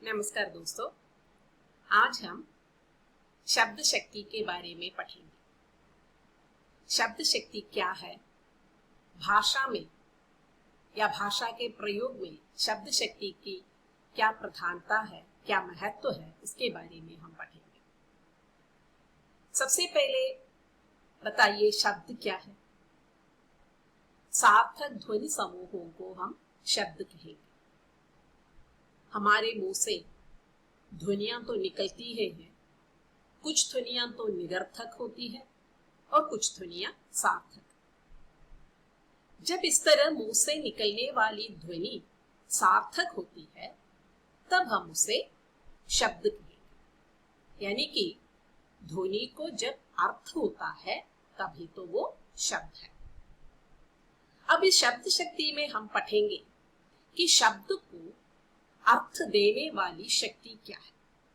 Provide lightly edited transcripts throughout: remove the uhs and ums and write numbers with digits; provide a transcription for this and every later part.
नमस्कार दोस्तों, आज हम शब्द शक्ति के बारे में पढ़ेंगे। शब्द शक्ति क्या है, भाषा में या भाषा के प्रयोग में शब्द शक्ति की क्या प्रधानता है, क्या महत्व है, इसके बारे में हम पढ़ेंगे। सबसे पहले बताइए शब्द क्या है। सार्थक ध्वनि समूहों को हम शब्द कहेंगे। हमारे मुंह से ध्वनियां तो निकलती है, कुछ ध्वनियां तो निरर्थक होती है और कुछ ध्वनियां सार्थक। जब इस तरह मुंह से निकलने वाली ध्वनि सार्थक होती है तब हम उसे शब्द कहेंगे, यानी कि ध्वनि को जब अर्थ होता है तभी तो वो शब्द है। अब इस शब्द शक्ति में हम पढ़ेंगे कि शब्द को अर्थ देने वाली शक्ति क्या है,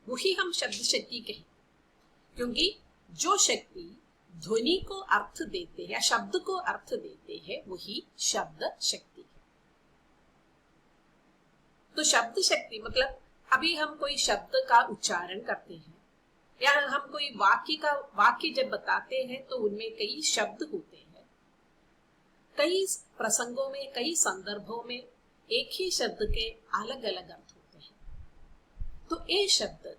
वही हम शब्द शक्ति कहेंगे। क्योंकि जो शक्ति ध्वनि को अर्थ देते हैं या शब्द को अर्थ देते हैं वही शब्द शक्ति है। तो शब्द शक्ति मतलब अभी हम कोई शब्द का उच्चारण करते हैं या हम कोई वाक्य जब बताते हैं तो उनमें कई शब्द होते हैं। कई प्रसंगों में, कई संदर्भों में एक ही शब्द के अलग अलग अर्थ होते हैं। तो ये शब्द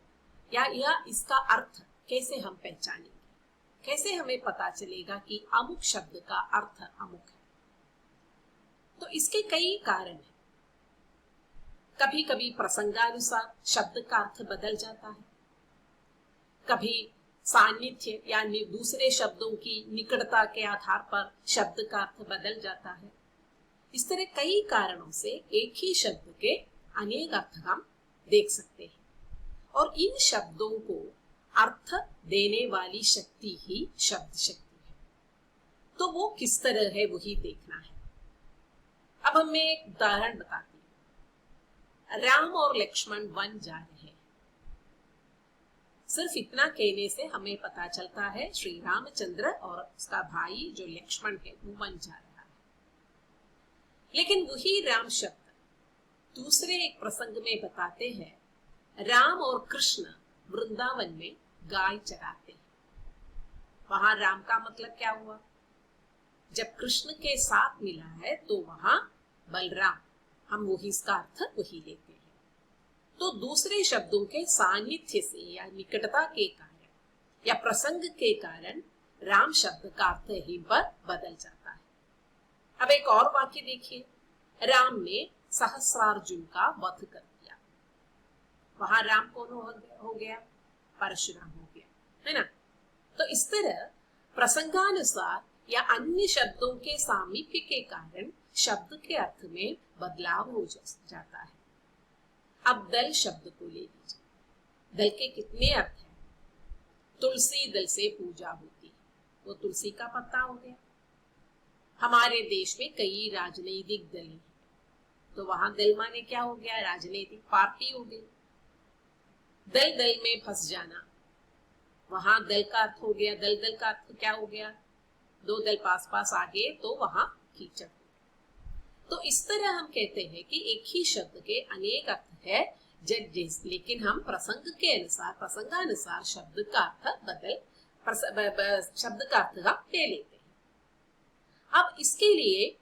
या इसका अर्थ कैसे हम पहचानेंगे, कैसे हमें पता चलेगा कि अमुक शब्द का अर्थ अमुक है। तो इसके कई कारण हैं। कभी कभी प्रसंगानुसार शब्द का अर्थ बदल जाता है, कभी सान्निध्य या दूसरे शब्दों की निकटता के आधार पर शब्द का अर्थ बदल जाता है। इस तरह कई कारणों से एक ही शब्द के अनेक अर्थ हम देख सकते हैं और इन शब्दों को अर्थ देने वाली शक्ति ही शब्द शक्ति है। तो वो किस तरह है वही देखना है। अब मैं एक उदाहरण बताती हूँ। राम और लक्ष्मण वन जा रहे हैं। सिर्फ इतना कहने से हमें पता चलता है श्री रामचंद्र और उसका भाई जो लक्ष्मण है वो वन जा रहा है। लेकिन वही राम शब्द दूसरे एक प्रसंग में बताते हैं राम और कृष्ण वृंदावन में गाय चराते हैं। वहां राम का मतलब क्या हुआ, जब कृष्ण के साथ मिला है तो वहां बलराम, हम वही इसका अर्थ वही लेते हैं। तो दूसरे शब्दों के सानिध्य से या निकटता के कारण या प्रसंग के कारण राम शब्द का अर्थ यहीं पर बदल जाता है। अब एक और वाक्य देखिए, राम ने सहस्रार्जुन का वध कर दिया। वहां राम कौन हो गया, परशुराम हो गया, है ना। तो इस तरह प्रसंगानुसार या अन्य शब्दों के सामीप्य के कारण शब्द के अर्थ में बदलाव हो जाता है। अब दल शब्द को ले लीजिए। दल के कितने अर्थ हैं। तुलसी दल से पूजा होती है, वो तुलसी का पत्ता हो गया। हमारे देश में कई राजनीतिक दल हैं, तो वहां दल माने क्या हो गया, राजनीतिक पार्टी हो गई। दल दल में फंस जाना, वहां दल का अर्थ हो गया, दल दल का अर्थ क्या हो गया, दो दल पास पास आ गए तो वहां कीचड़। तो इस तरह हम कहते हैं कि एक ही शब्द के अनेक अर्थ है, लेकिन हम प्रसंगानुसार शब्द का अर्थ हम ले लेते हैं। अब इसके लिए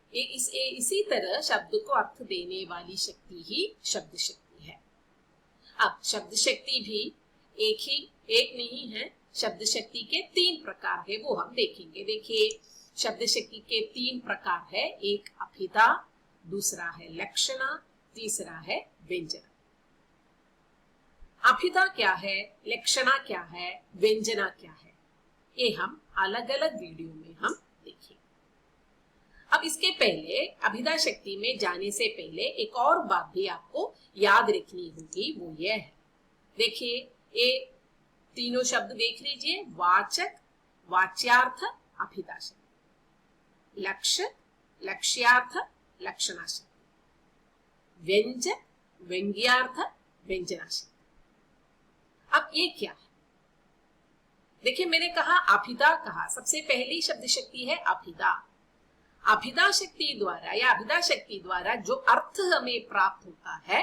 इसी तरह शब्द को अर्थ देने वाली शक्ति ही शब्द शक्ति है। अब शब्द शक्ति भी एक नहीं है। शब्द शक्ति के 3 प्रकार है, वो हम देखेंगे। देखिए, शब्द शक्ति के 3 प्रकार है। एक अभिधा, दूसरा है लक्षणा, तीसरा है व्यंजना। अभिधा क्या है, लक्षणा क्या है, व्यंजना क्या है, ये हम अलग अलग वीडियो में हम देखेंगे। अब इसके पहले अभिधा शक्ति में जाने से पहले एक और बात भी आपको याद रखनी होगी, वो यह है। देखिए, ये तीनों शब्द देख लीजिए, वाचक, वाच्यार्थ, अभिधा शक्ति, लक्ष्य, लक्ष्यार्थ, लक्षणा शक्ति, व्यंजक, व्यंग्यार्थ, व्यंजना शक्ति। अब ये क्या है, देखिए मैंने कहा अभिधा कहा, सबसे पहली शब्द शक्ति है अभिधा। अभिधा शक्ति द्वारा जो अर्थ हमें प्राप्त होता है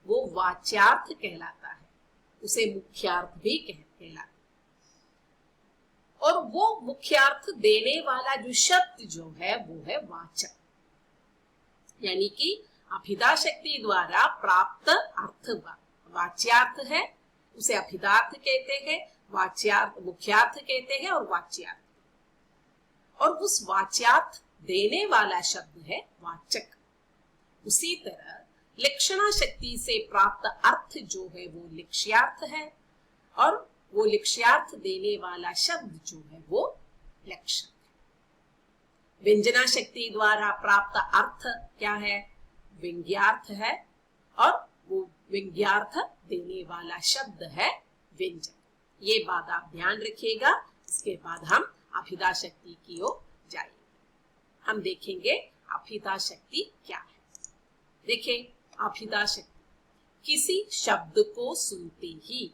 वो वाच्यार्थ कहलाता है, उसे मुख्यार्थ भी कहलाता है। और वो मुख्यार्थ देने वाला जो शब्द जो है वो है वाचक, यानी कि अभिधा शक्ति द्वारा प्राप्त अर्थ वाच्यार्थ है, उसे अभिधार्थ कहते हैं, वाच्यार्थ मुख्यार्थ कहते हैं और वाच्यार्थ। और उस वाच्यार्थ देने वाला शब्द है वाचक। उसी तरह लक्षणा शक्ति से प्राप्त अर्थ जो है वो लक्ष्यार्थ है, और वो लक्ष्यार्थ देने वाला शब्द जो है वो लक्षण है। व्यंजना शक्ति द्वारा प्राप्त अर्थ क्या है? व्यंग्यार्थ है, और वो व्यंग्यार्थ देने वाला शब्द है व्यंजन। ये बात आप ध्यान रखिएगा। इसके बाद हम अभिधा शक्ति की ओर जाएंगे। हम देखेंगे अभिधा शक्ति क्या है। देखिए, अभिधा शक्ति किसी शब्द को सुनते ही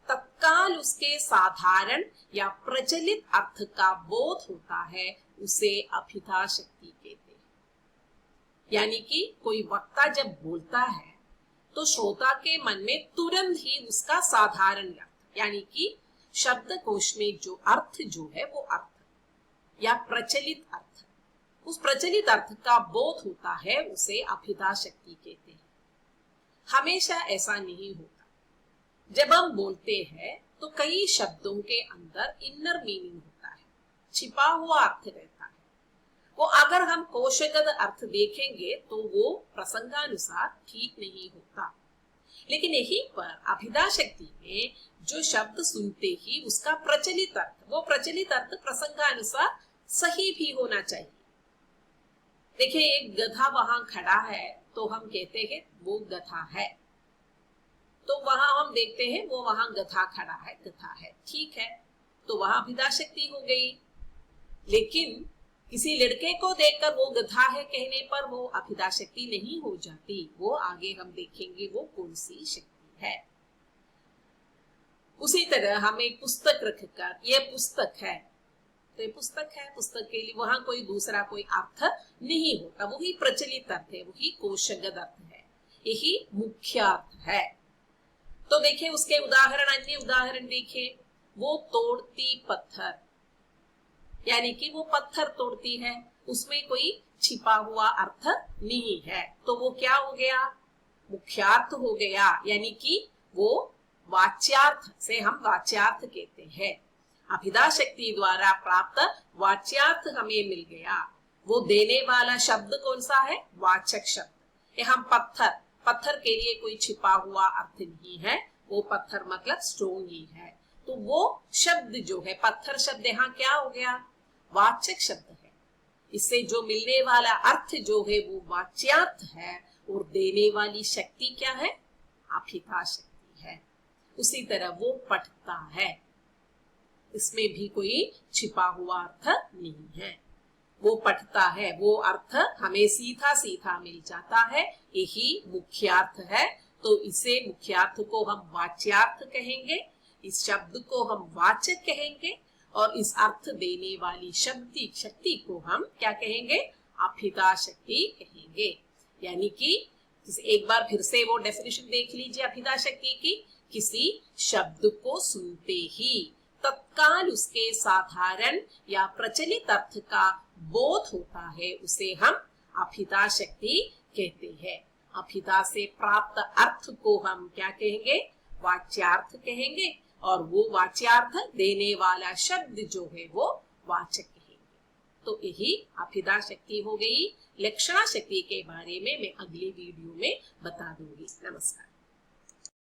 तत्काल उसके साधारण या प्रचलित अर्थ का बोध होता है, उसे अभिधा शक्ति कहते हैं। यानी कि कोई वक्ता जब बोलता है तो श्रोता के मन में तुरंत ही उसका साधारण अर्थ, यानी कि शब्दकोश में जो अर्थ जो है वो अर्थ या प्रचलित अर्थ, उस प्रचलित अर्थ का बोध होता है, उसे अभिधा शक्ति कहते हैं। हमेशा ऐसा नहीं होता। जब हम बोलते हैं तो कई शब्दों के अंदर इनर मीनिंग होता है, छिपा हुआ अर्थ रहता है। वो अगर हम कोशगत अर्थ देखेंगे तो वो प्रसंगानुसार ठीक नहीं होता। लेकिन यहीं पर अभिधा शक्ति में जो शब्द सुनते ही उसका प्रचलित अर्थ, वो प्रचलित अर्थ प्रसंगानुसार सही भी होना चाहिए। देखिए, एक गधा वहां खड़ा है तो हम कहते हैं वो गधा है, तो वहां हम देखते हैं वो वहां गधा खड़ा है, गधा है, ठीक है, तो वहां अभिधा शक्ति हो गई। लेकिन किसी लड़के को देखकर वो गधा है कहने पर वो अभिधा शक्ति नहीं हो जाती। वो आगे हम देखेंगे वो कौन सी शक्ति है। उसी तरह हम एक पुस्तक रखकर, ये पुस्तक है तो ये पुस्तक है, पुस्तक के लिए वहां कोई दूसरा कोई अर्थ नहीं होता, वही प्रचलित अर्थ है, वही कोशगत अर्थ है, यही मुख्य अर्थ है। तो देखिए उसके उदाहरण, अन्य उदाहरण देखिए, वो तोड़ती पत्थर, यानी कि वो पत्थर तोड़ती है, उसमें कोई छिपा हुआ अर्थ नहीं है, तो वो क्या हो गया? मुख्यार्थ हो गया, यानी कि वो वाच्यार्थ से हम वाच्यार्थ कहते हैं। अभिधा शक्ति द्वारा प्राप्त वाच्यार्थ हमें मिल गया। वो देने वाला शब्द कौन सा है? वाचक शब्द। ये हम पत्थर, पत्थर के लिए कोई छिपा हुआ अर्थ नहीं है, वो पत्थर मतलब स्टोन ही है। तो वो शब्द जो है, पत्थर शब्द यहाँ क्या हो गया? वाचक शब्द है। इससे जो मिलने वाला अर्थ जो है वो वाच्यार्थ है, और देने वाली शक्ति क्या है? अभिधा शक्ति है। उसी तरह वो पढ़ता है, इसमें भी कोई छिपा हुआ अर्थ नहीं है। वो पढ़ता है, वो अर्थ हमें सीधा सीधा मिल जाता है, यही मुख्यार्थ है। तो इसे मुख्यार्थ को हम वाच्यार्थ कहेंगे, इस शब्द को हम वाचक कहेंगे, और इस अर्थ देने वाली शक्ति को हम क्या कहेंगे? अभिधा शक्ति कहेंगे। यानी कि एक बार फिर से वो डेफिनेशन देख लीजिए अभिधा शक्ति की। किसी शब्द को सुनते ही तत्काल उसके साधारण या प्रचलित अर्थ का बोध होता है, उसे हम अभिधा शक्ति कहते हैं। अभिधा से प्राप्त अर्थ को हम क्या कहेंगे? वाच्यार्थ कहेंगे, और वो वाच्यार्थ देने वाला शब्द जो है वो वाचक कहेंगे। तो यही अभिधा शक्ति हो गई। लक्षणा शक्ति के बारे में मैं अगली वीडियो में बता दूंगी। नमस्कार।